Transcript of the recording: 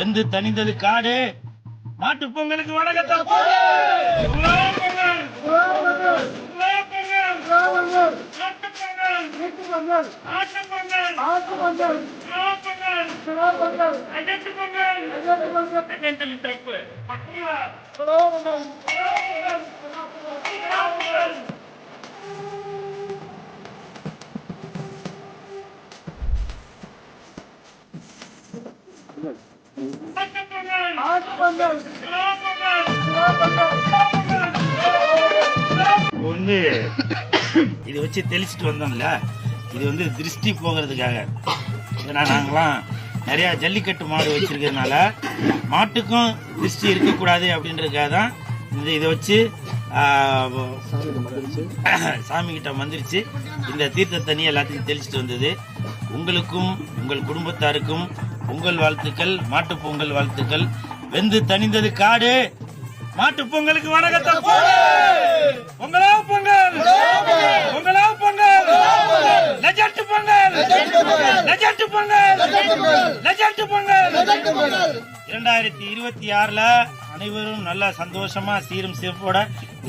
வெந்து தணிந்தது காடு. மாட்டு பொங்கலுக்கு வணக்கத்தை வந்து இதை வச்சு தெளிச்சுட்டு வந்தோம்ல. இது வந்து திருஷ்டி போகிறதுக்காக. ஏன்னா நாங்களாம் நிறைய ஜல்லிக்கட்டு மாடு வச்சிருக்கிறதுனால மாட்டுக்கும் திருஷ்டி இருக்கக்கூடாது அப்படின்றதுக்காக தான் இதை வச்சு சாமி கிட்ட வந்துருச்சு. இந்த தீர்த்த தண்ணி எல்லாத்தையும் தெளிச்சுட்டு வந்தது. உங்களுக்கும் உங்கள் குடும்பத்தாருக்கும் பொங்கல் வாழ்த்துக்கள், மாட்டு பொங்கல் வாழ்த்துக்கள். வெந்து தணிந்தது காடு. மாட்டு பொங்கலுக்கு வணக்கத்தை பொங்கலா பொங்கல், பொங்கலா Pongal, legend Pongal, legend Pongal, legend Pongal. 2026 அனைவரும் நல்லா சந்தோஷமா சீரும் சிறப்போட